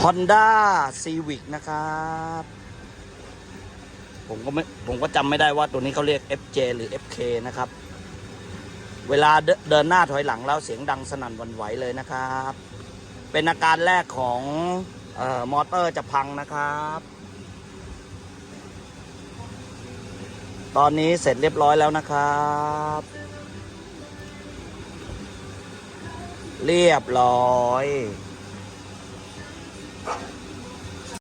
Honda Civic นะครับผมก็จำไม่ได้ว่าตัวนี้เขาเรียก FJ หรือ FK นะครับเวลาเดินหน้าถอยหลังแล้วเสียงดังสนั่นหวั่นไหวเลยนะครับเป็นอาการแรกของมอเตอร์จะพังนะครับตอนนี้เสร็จเรียบร้อยแล้วนะครับเรียบร้อย